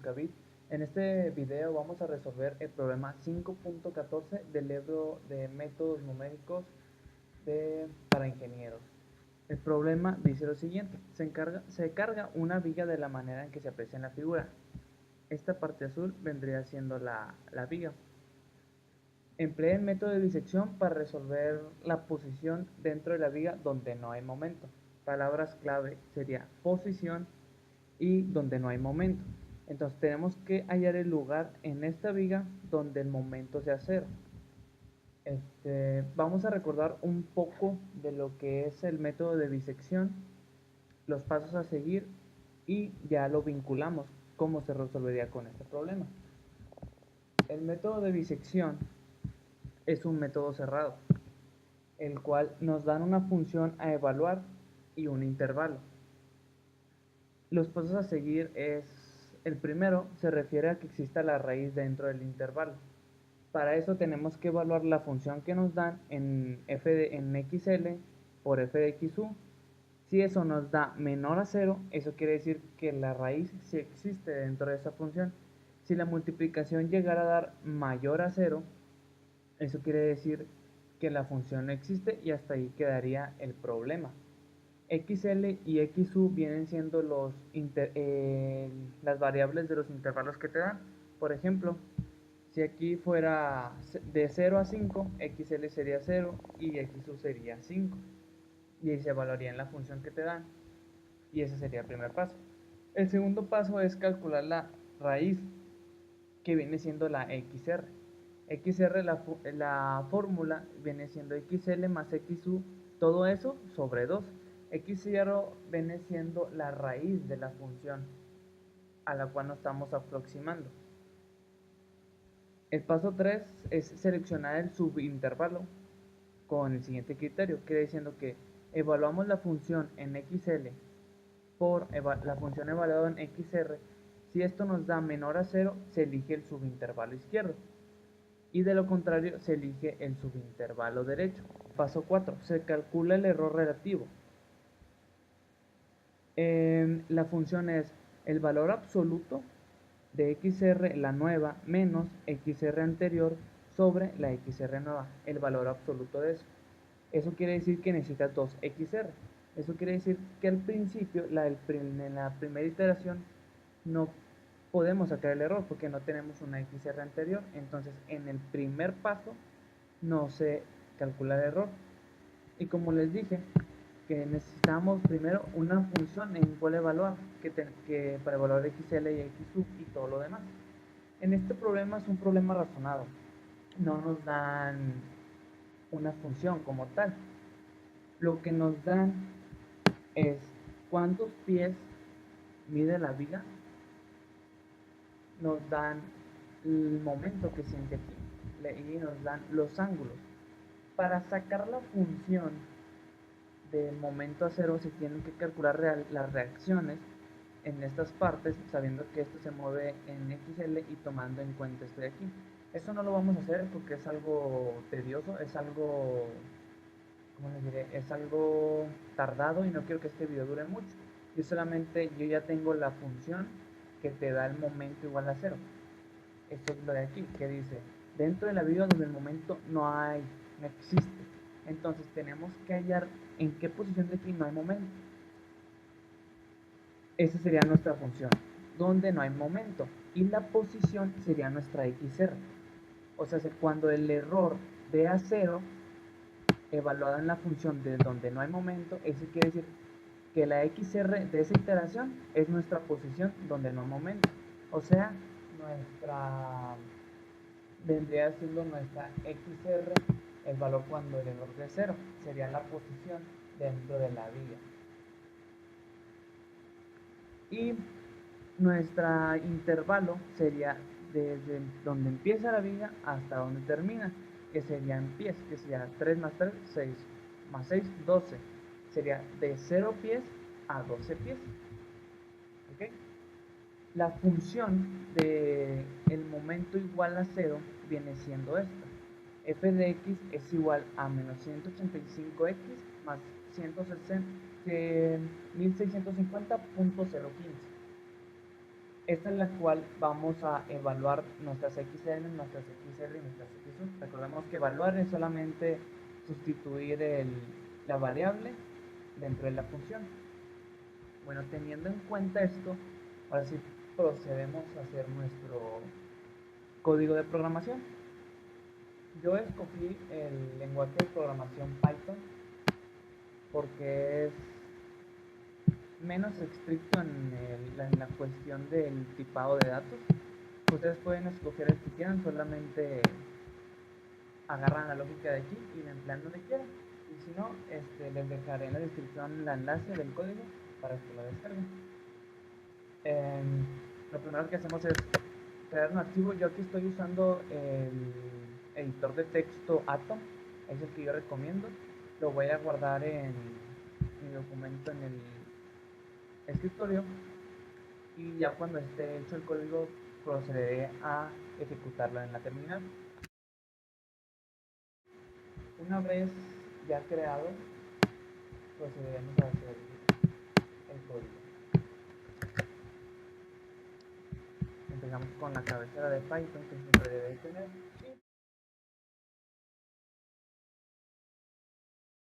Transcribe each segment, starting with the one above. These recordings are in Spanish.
Educavit. En este video vamos a resolver el problema 5.14 del libro de métodos numéricos para ingenieros. El problema dice lo siguiente: se carga una viga de la manera en que se aprecia en la figura. Esta parte azul vendría siendo la viga. Emplee el método de disección para resolver la posición dentro de la viga donde no hay momento. Palabras clave sería posición y donde no hay momento. Entonces tenemos que hallar el lugar en esta viga donde el momento sea cero. Vamos a recordar un poco de lo que es el método de disección, los pasos a seguir y ya lo vinculamos cómo se resolvería con este problema. El método de disección es un método cerrado, el cual nos dan una función a evaluar y un intervalo. Los pasos a seguir el primero se refiere a que exista la raíz dentro del intervalo. Para eso tenemos que evaluar la función que nos dan en xl por f de xu. Si eso nos da menor a 0, eso quiere decir que la raíz sí existe dentro de esa función. Si la multiplicación llegara a dar mayor a 0, eso quiere decir que la función no existe y hasta ahí quedaría el problema. XL y XU vienen siendo las variables de los intervalos que te dan. Por ejemplo, si aquí fuera de 0 a 5, XL sería 0 y XU sería 5. Y ahí se evaluaría en la función que te dan. Y ese sería el primer paso. El segundo paso es calcular la raíz, que viene siendo la XR. XR, la fórmula viene siendo XL más XU, todo eso sobre 2. X0 viene siendo la raíz de la función a la cual nos estamos aproximando. El paso 3 es seleccionar el subintervalo con el siguiente criterio, quiere diciendo que evaluamos la función en XL por la función evaluada en XR. Si esto nos da menor a 0, se elige el subintervalo izquierdo, y de lo contrario se elige el subintervalo derecho. Paso 4, se calcula el error relativo. La función es el valor absoluto de XR, la nueva, menos XR anterior sobre la XR nueva, el valor absoluto de eso. Eso quiere decir que necesitas 2 XR. Eso quiere decir que al principio, en la primera iteración, no podemos sacar el error porque no tenemos una XR anterior. Entonces, en el primer paso no se calcula el error. Y como les dije, que necesitamos primero una función en cual evaluar, para evaluar XL y XU y todo lo demás. En este problema es un problema razonado, no nos dan una función como tal. Lo que nos dan es cuántos pies mide la viga, nos dan el momento que siente aquí y nos dan los ángulos. Para sacar la función del momento a 0 se tienen que calcular las reacciones en estas partes, sabiendo que esto se mueve en XL y tomando en cuenta esto de aquí. Eso no lo vamos a hacer porque es algo tedioso, es algo, ¿cómo les diré? Es algo tardado y no quiero que este video dure mucho. Yo ya tengo la función que te da el momento igual a 0. Esto es lo de aquí, que dice, dentro de la viga donde el momento no existe. Entonces tenemos que hallar en qué posición de aquí no hay momento. Esa sería nuestra función, donde no hay momento. Y la posición sería nuestra XR. O sea, cuando el error dé a 0, evaluada en la función de donde no hay momento, eso quiere decir que la XR de esa iteración es nuestra posición donde no hay momento. O sea, vendría siendo nuestra XR el valor cuando el error de 0, sería la posición dentro de la viga. Y nuestro intervalo sería desde donde empieza la viga hasta donde termina, que serían pies, que sería 3 más 3, 6, más 6, 12. Sería de 0 pies a 12 pies. ¿Okay? La función del momento igual a 0 viene siendo esta. F de x es igual a menos 185x más 1650.015. Esta es la cual vamos a evaluar nuestras XN, nuestras XL y nuestras XU. Recordemos que evaluar es solamente sustituir la variable dentro de la función. Bueno, teniendo en cuenta esto, ahora sí procedemos a hacer nuestro código de programación. Yo escogí el lenguaje de programación Python porque es menos estricto en la cuestión del tipado de datos. Ustedes pueden escoger el que quieran, solamente agarran la lógica de aquí y la emplean donde quieran. Y si no, les dejaré en la descripción el enlace del código para que lo descarguen. Lo primero que hacemos es crear un archivo. Yo aquí estoy usando el editor de texto Atom, es el que yo recomiendo. Lo voy a guardar en mi documento en el escritorio y ya cuando esté hecho el código procederé a ejecutarlo en la terminal. Una vez ya creado, procederemos a hacer el código. Empezamos con la cabecera de Python que siempre debe tener.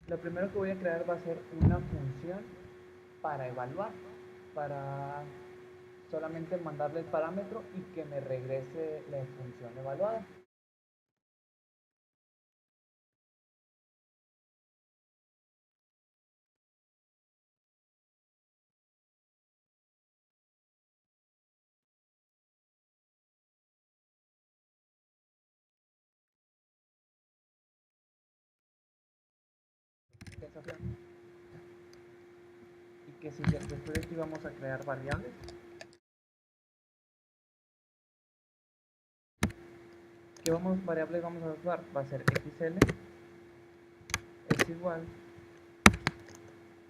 Lo primero que voy a crear va a ser una función para evaluar, para solamente mandarle el parámetro y que me regrese la función evaluada. Y que si después de aquí vamos a crear variables. ¿Qué variables vamos a usar? Va a ser xl es igual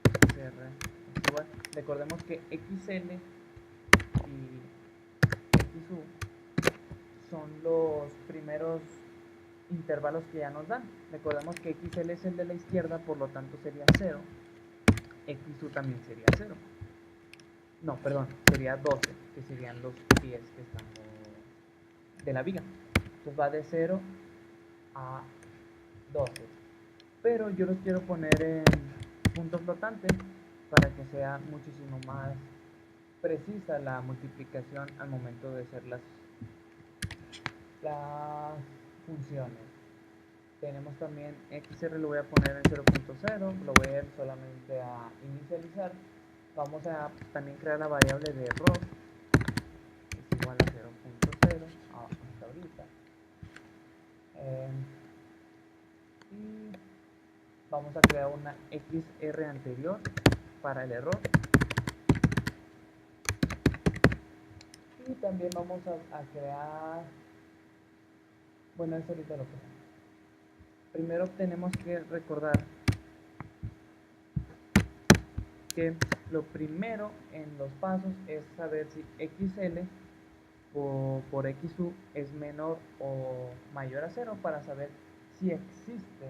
cr es igual. Recordemos que xl y xu son los primeros intervalos que ya nos dan. Recordemos que xl es el de la izquierda, por lo tanto sería 0. xu también sería 0. No, perdón, sería 12, que serían los pies que estamos de la viga. Entonces va de 0 a 12. Pero yo los quiero poner en punto flotante para que sea muchísimo más precisa la multiplicación al momento de hacer las funciones. Tenemos también xr, lo voy a poner en 0.0, lo voy a ir solamente a inicializar. Vamos a también crear la variable de error, es igual a 0.0 hasta ahorita. Y vamos a crear una xr anterior para el error. Y también vamos a crear, bueno, eso ahorita lo creo. Primero tenemos que recordar que lo primero en los pasos es saber si xl por xu es menor o mayor a 0 para saber si existe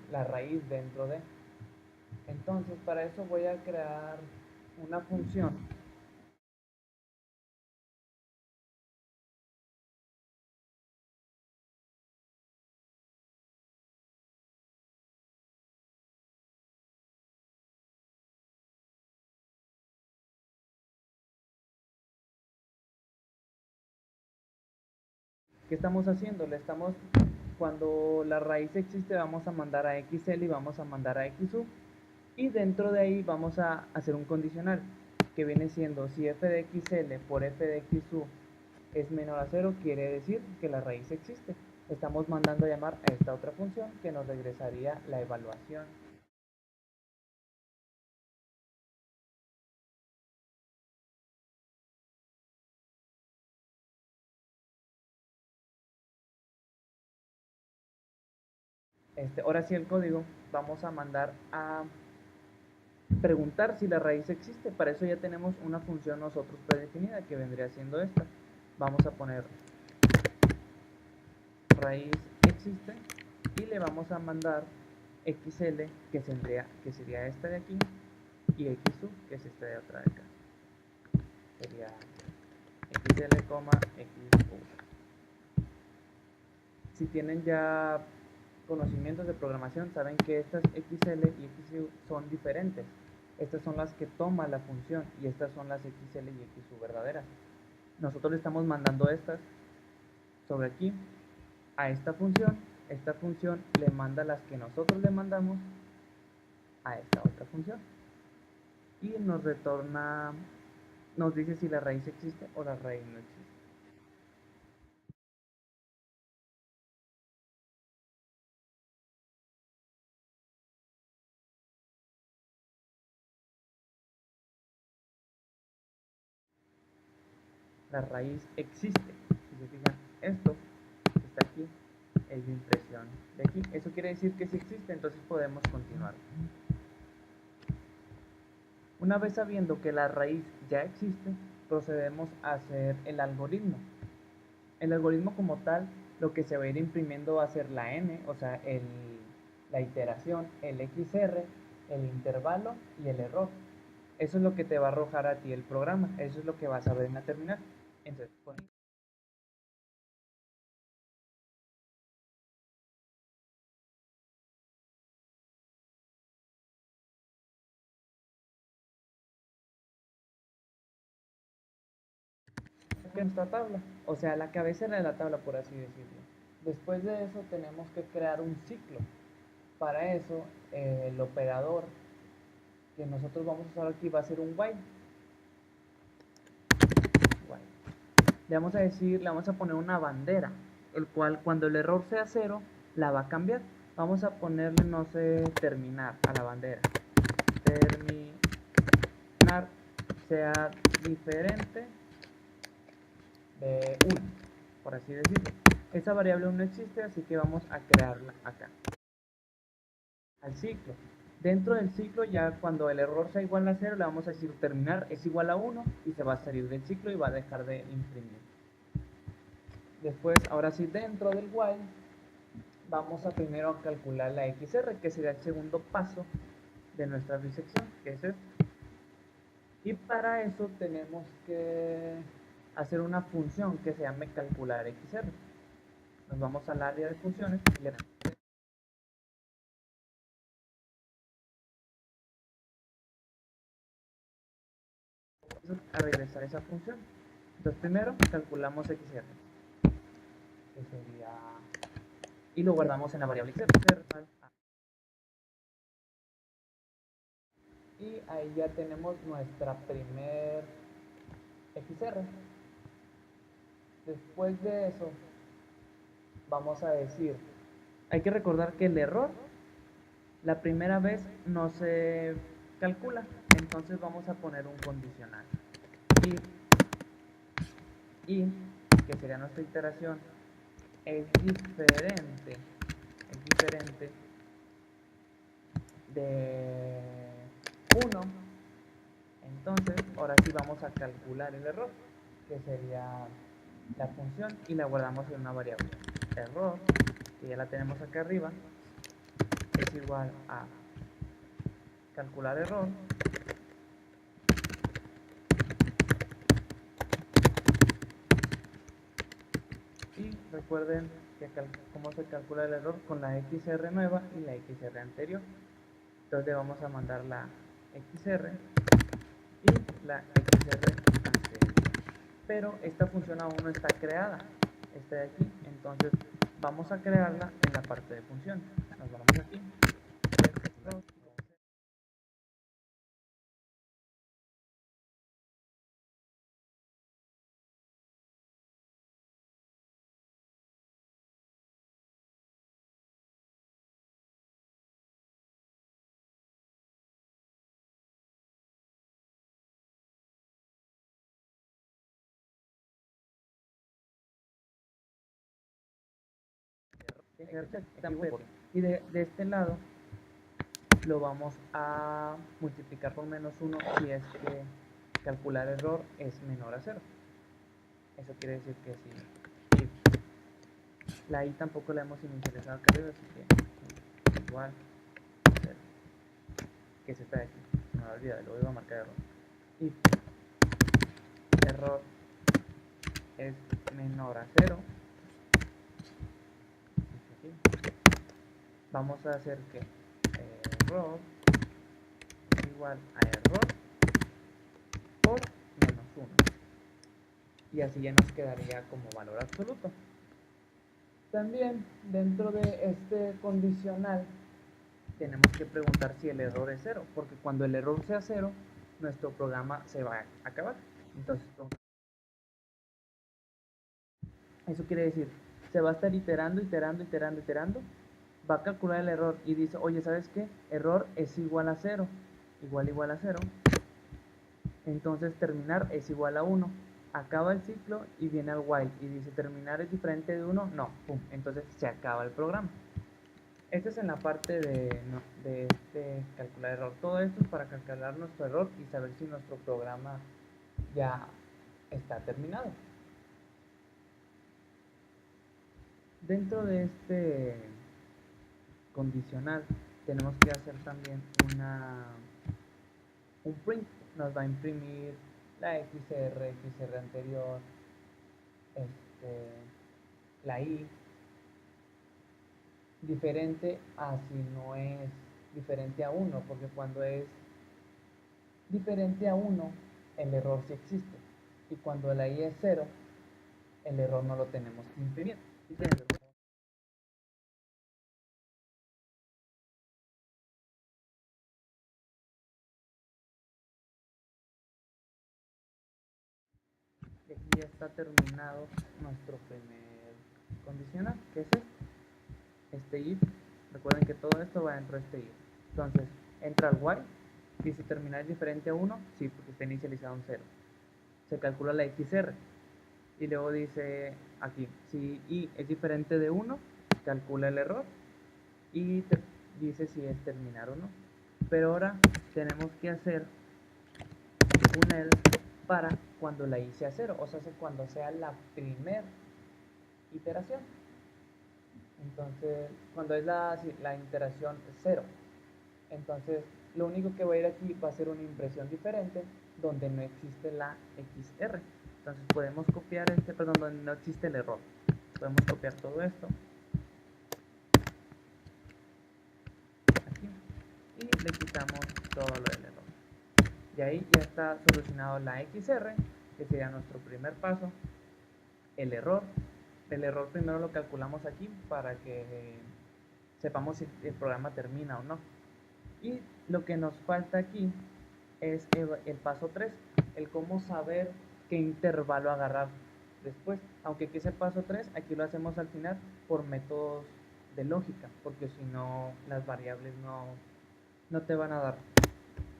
la raíz dentro de. Entonces para eso voy a crear una función ¿Qué estamos haciendo? Cuando la raíz existe, vamos a mandar a xl y vamos a mandar a xu. Y dentro de ahí vamos a hacer un condicional que viene siendo si f de xl por f de xu es menor a 0, quiere decir que la raíz existe. Estamos mandando a llamar a esta otra función que nos regresaría la evaluación. Ahora sí el código, vamos a mandar a preguntar si la raíz existe. Para eso ya tenemos una función nosotros predefinida que vendría siendo esta. Vamos a poner raíz existe y le vamos a mandar xl que sería esta de aquí y xu que es esta de otra de acá. Sería sería xl, xu. Si tienen ya conocimientos de programación, saben que estas xl y xu son diferentes. Estas son las que toma la función y estas son las xl y xu verdaderas. Nosotros le estamos mandando estas sobre aquí a esta función le manda las que nosotros le mandamos a esta otra función y nos retorna, nos dice si la raíz existe o la raíz no existe. La raíz existe. Si se fijan, esto que está aquí es de impresión de aquí. Eso quiere decir que sí existe, entonces podemos continuar. Una vez sabiendo que la raíz ya existe, procedemos a hacer el algoritmo. El algoritmo como tal, lo que se va a ir imprimiendo va a ser la n, o sea, la iteración, el xr, el intervalo y el error. Eso es lo que te va a arrojar a ti el programa, eso es lo que vas a ver en la terminal. Entonces, nuestra tabla, o sea, la cabecera de la tabla, por así decirlo. Después de eso tenemos que crear un ciclo. Para eso, el operador que nosotros vamos a usar aquí va a ser un while. Le vamos a decir, le vamos a poner una bandera, el cual cuando el error sea 0, la va a cambiar. Vamos a ponerle, no sé, terminar a la bandera. Terminar sea diferente de 1, por así decirlo. Esa variable no existe, así que vamos a crearla acá. Al ciclo. Dentro del ciclo, ya cuando el error sea igual a 0, le vamos a decir terminar es igual a 1 y se va a salir del ciclo y va a dejar de imprimir. Después, ahora sí, dentro del while, vamos a primero calcular la xr, que sería el segundo paso de nuestra bisección, que es esto. Y para eso tenemos que hacer una función que se llame calcular xr. Nos vamos al área de funciones y le a regresar esa función. Entonces primero calculamos xr, que sería, y lo guardamos en la variable xr. Y ahí ya tenemos nuestra primer xr. Después de eso vamos a decir, hay que recordar que el error la primera vez no se calcula, entonces vamos a poner un condicional y que sería nuestra iteración es diferente de 1. Entonces ahora sí vamos a calcular el error, que sería la función, y la guardamos en una variable error, que ya la tenemos acá arriba, es igual a calcular error y recuerden que cómo se calcula el error con la xr nueva y la xr anterior. Entonces le vamos a mandar la xr y la xr anterior, pero esta función aún no está creada, está de aquí, entonces vamos a crearla en la parte de función. Nos vamos aquí, y de este lado lo vamos a multiplicar por menos 1 si es que calcular error es menor a 0. Eso quiere decir que sí. Y la i tampoco la hemos inicializado acá arriba, así que igual 0, que se está aquí. No me olvida, lo voy a marcar error. Y error es menor a 0, vamos a hacer que error es igual a error por menos 1. Y así ya nos quedaría como valor absoluto. También dentro de este condicional tenemos que preguntar si el error es 0, porque cuando el error sea 0, nuestro programa se va a acabar. Entonces, eso quiere decir, se va a estar iterando, va a calcular el error y dice, oye, ¿sabes qué? Error es igual a 0, igual a 0. Entonces terminar es igual a 1. Acaba el ciclo y viene al while y dice, ¿terminar es diferente de 1? No, pum, entonces se acaba el programa. Esta es en la parte de calcular error. Todo esto es para calcular nuestro error y saber si nuestro programa ya está terminado. Dentro de este condicional tenemos que hacer también un print. Nos va a imprimir la XR anterior, la I, diferente a si no es diferente a 1, porque cuando es diferente a 1, el error sí existe. Y cuando la I es 0, el error no lo tenemos que imprimir. Y aquí ya está terminado nuestro primer condicional, que es este if. Recuerden que todo esto va dentro de este if. Entonces, entra al while, dice terminar es diferente a 1, sí, porque está inicializado en 0. Se calcula la XR. Y luego dice aquí, si i es diferente de 1, calcula el error y dice si es terminar o no. Pero ahora tenemos que hacer un else para cuando la i sea 0, o sea, cuando sea la primera iteración. Entonces, cuando es la iteración 0, entonces lo único que va a ir aquí va a ser una impresión diferente donde no existe la XR. Entonces podemos copiar perdón, donde no existe el error. Podemos copiar todo esto aquí y le quitamos todo lo del error. Y ahí ya está solucionado la XR, que sería nuestro primer paso. El error primero lo calculamos aquí para que sepamos si el programa termina o no. Y lo que nos falta aquí es el paso 3, el cómo saber qué intervalo agarrar después. Aunque aquí es el paso 3, aquí lo hacemos al final por métodos de lógica, porque si no las variables no te van a dar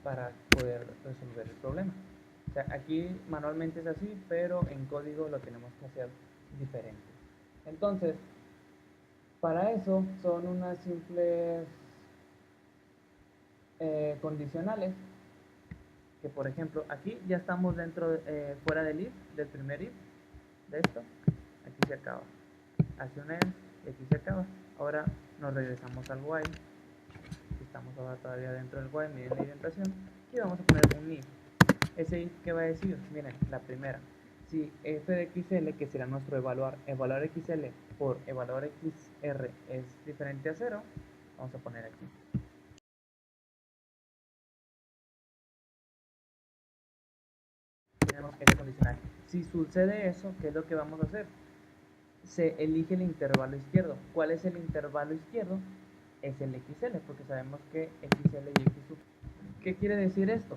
para poder resolver el problema. O sea, aquí manualmente es así, pero en código lo tenemos que hacer diferente. Entonces, para eso son unas simples condicionales que, por ejemplo, aquí ya estamos dentro, fuera del if, del primer if, de esto, aquí se acaba. Hace un else y aquí se acaba. Ahora nos regresamos al while. Estamos ahora todavía dentro del while, miren la indentación. Y vamos a poner un if. Ese if, ¿qué va a decir? Miren, la primera. Si f de xl, que será nuestro evaluar xl por evaluar xr es diferente a 0, vamos a poner aquí. Tenemos este condicional. Si sucede eso, ¿qué es lo que vamos a hacer? Se elige el intervalo izquierdo. ¿Cuál es el intervalo izquierdo? Es el XL, porque sabemos que XL y XU. ¿Qué quiere decir esto?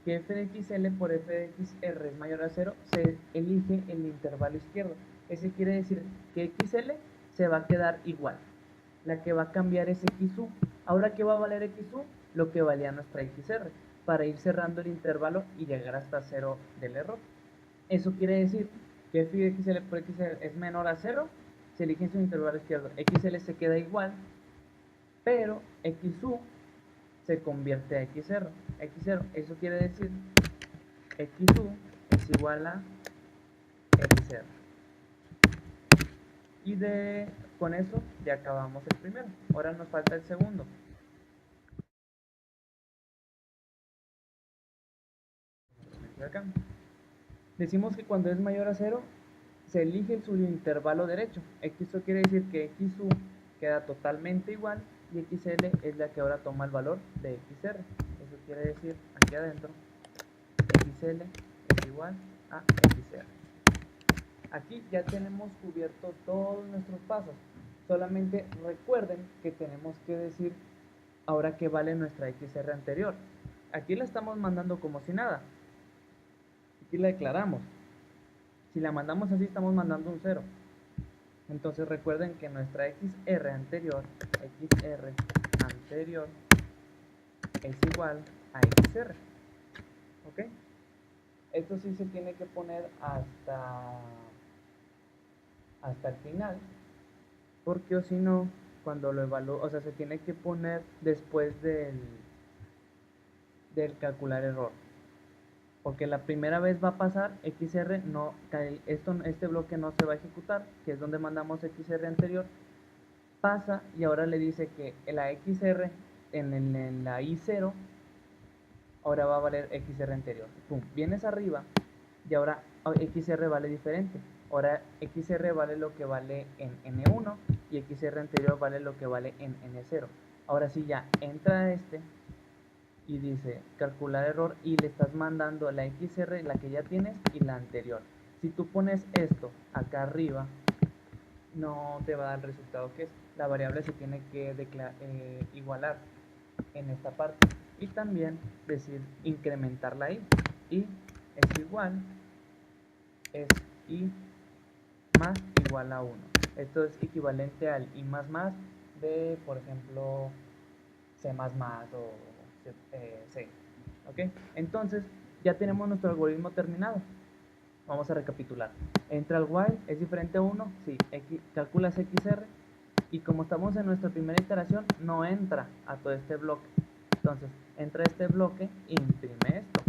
Que f de XL por f de XR es mayor a 0, se elige el intervalo izquierdo. Ese quiere decir que XL se va a quedar igual. La que va a cambiar es XU. Ahora, ¿qué va a valer XU? Lo que valía nuestra XR, para ir cerrando el intervalo y llegar hasta 0 del error. Eso quiere decir que f de XL por XR es menor a 0, se elige su intervalo izquierdo. XL se queda igual, pero XU se convierte a XR. Eso quiere decir XU es igual a XR. Y con eso ya acabamos el primero. Ahora nos falta el segundo. Acá. Decimos que cuando es mayor a 0, se elige el subintervalo derecho. Eso quiere decir que XU queda totalmente igual y XL es la que ahora toma el valor de XR. Eso quiere decir aquí adentro XL es igual a XR. Aquí ya tenemos cubierto todos nuestros pasos. Solamente recuerden que tenemos que decir ahora qué vale nuestra XR anterior. Aquí la estamos mandando como si nada. Aquí la declaramos. Si la mandamos así, estamos mandando un 0. Entonces recuerden que nuestra XR anterior es igual a XR. ¿Ok? Esto sí se tiene que poner hasta el final, porque o si no, cuando lo evalúo, o sea, se tiene que poner después del calcular error. Porque la primera vez va a pasar XR, no, este bloque no se va a ejecutar, que es donde mandamos XR anterior, pasa y ahora le dice que la XR en la I0 ahora va a valer XR anterior. Pum, vienes arriba y ahora XR vale diferente. Ahora XR vale lo que vale en N1 y XR anterior vale lo que vale en N0. Ahora sí ya entra y dice calcular error y le estás mandando la XR, la que ya tienes y la anterior. Si tú pones esto acá arriba, no te va a dar el resultado que es. La variable se tiene que igualar en esta parte y también decir incrementar la i. Y es igual, es i más igual a 1. Esto es equivalente al i más de, por ejemplo, C++ o C. ¿Ok? Entonces, ya tenemos nuestro algoritmo terminado. Vamos a recapitular. Entra al while, es diferente a 1, sí, calculas XR, y como estamos en nuestra primera iteración, no entra a todo este bloque. Entonces, entra a este bloque e imprime esto.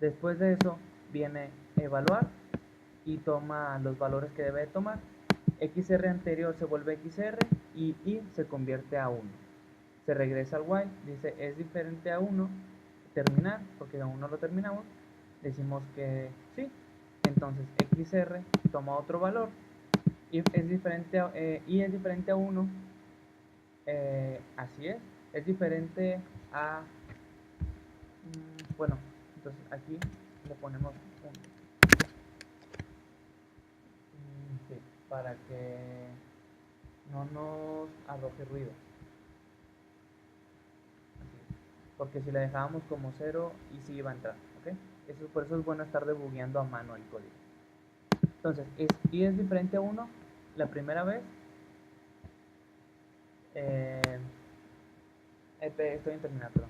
Después de eso, viene evaluar y toma los valores que debe de tomar. XR anterior se vuelve XR y I se convierte a 1. Se regresa al while, dice es diferente a 1, terminar, porque aún no lo terminamos, decimos que sí, entonces XR toma otro valor, y es diferente a 1, así es diferente a, bueno, entonces aquí le ponemos 1, sí, para que no nos arroje ruido. Porque si la dejábamos como 0 y sí iba a entrar, ¿ok? Por eso es bueno estar debugueando a mano el código. Entonces, y es diferente a 1 la primera vez. Estoy en terminal, perdón.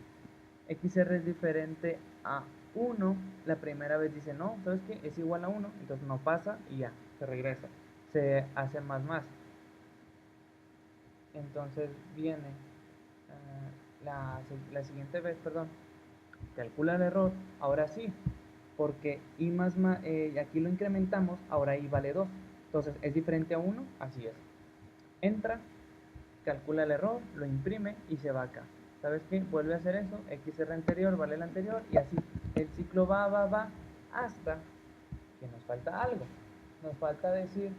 XR es diferente a 1 la primera vez, dice no, ¿sabes qué? Es igual a 1, entonces no pasa y ya, se regresa. Se hace más. Entonces viene la siguiente vez, perdón, calcula el error, ahora sí, porque i aquí lo incrementamos, ahora i vale 2, entonces es diferente a 1, así es. Entra, calcula el error, lo imprime y se va acá. ¿Sabes qué? Vuelve a hacer eso, XR anterior vale el anterior y así. El ciclo va hasta que nos falta algo. Nos falta decir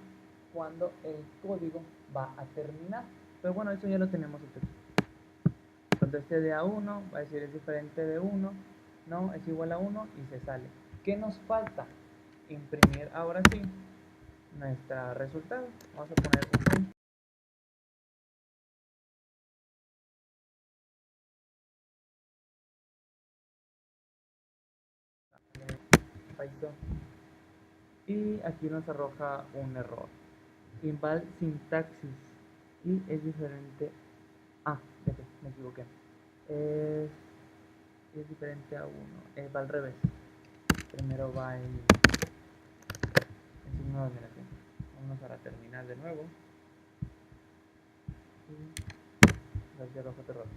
cuándo el código va a terminar. Pero bueno, eso ya lo tenemos hecho. Cuando esté de A1, va a decir es diferente de 1, no, es igual a 1 y se sale. ¿Qué nos falta? Imprimir ahora sí nuestro resultado. Vamos a poner un print. Python. Y aquí nos arroja un error. Inval sintaxis. Y es diferente. Me equivoqué. Es diferente a 1. Va al revés. Primero va el signo de admiración. Vamos a la terminal de nuevo. Y arroja error.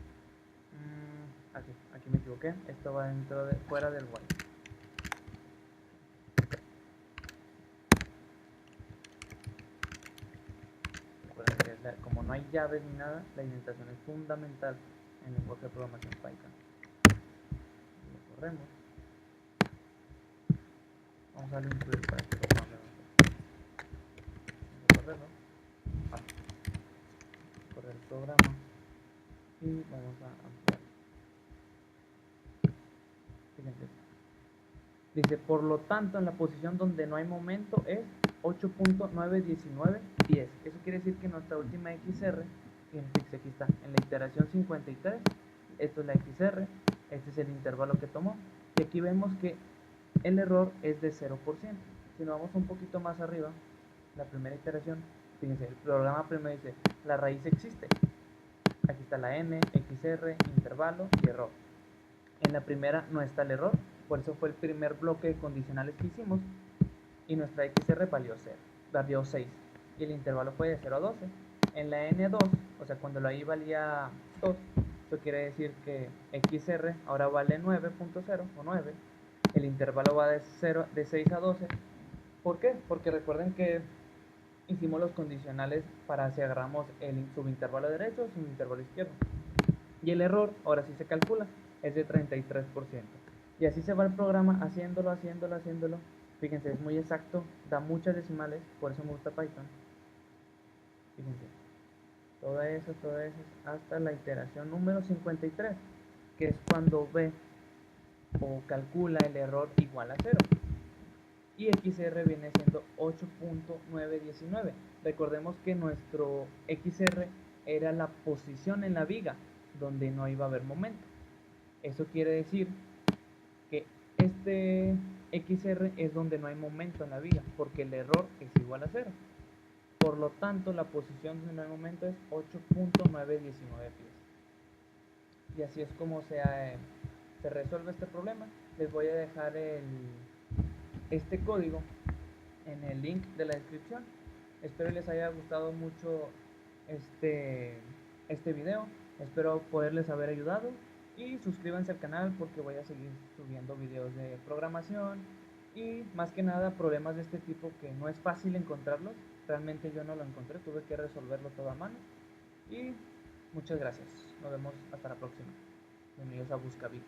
Aquí me equivoqué. Esto va fuera del while. Como no hay llaves ni nada, la indentación es fundamental en el lenguaje de programación Python. Lo corremos. Vamos a darle incluir para que lo podamos ver. Vamos a correrlo. Correr el programa y vamos a ampliar. Fíjense. Dice, por lo tanto, en la posición donde no hay momento es 8.91910. Eso quiere decir que nuestra última XR, fíjense, aquí está, en la iteración 53, esto es la XR, este es el intervalo que tomó, y aquí vemos que el error es de 0%. Si nos vamos un poquito más arriba, la primera iteración, fíjense, el programa primero dice, la raíz existe. Aquí está la n, XR, intervalo y error. En la primera no está el error, por eso fue el primer bloque de condicionales que hicimos, y nuestra XR valió 6, y el intervalo fue de 0 a 12. En la N2, o sea, cuando la I valía 2, eso quiere decir que XR ahora vale 9.0 o 9, el intervalo va de 6 a 12. ¿Por qué? Porque recuerden que hicimos los condicionales para si agarramos el subintervalo derecho o subintervalo izquierdo. Y el error, ahora sí se calcula, es de 33%. Y así se va el programa haciéndolo. Fíjense, es muy exacto, da muchas decimales, por eso me gusta Python. Fíjense, todo eso, hasta la iteración número 53, que es cuando ve o calcula el error igual a 0. Y XR viene siendo 8.919. Recordemos que nuestro XR era la posición en la viga donde no iba a haber momento. Eso quiere decir que este XR es donde no hay momento en la viga, porque el error es igual a 0. Por lo tanto, la posición donde no hay momento es 8.919 pies. Y así es como se resuelve este problema. Les voy a dejar este código en el link de la descripción. Espero les haya gustado mucho este video. Espero poderles haber ayudado. Y suscríbanse al canal porque voy a seguir subiendo videos de programación y más que nada problemas de este tipo que no es fácil encontrarlos. Realmente yo no lo encontré, tuve que resolverlo todo a mano. Y muchas gracias. Nos vemos hasta la próxima. Bienvenidos a Buscabit.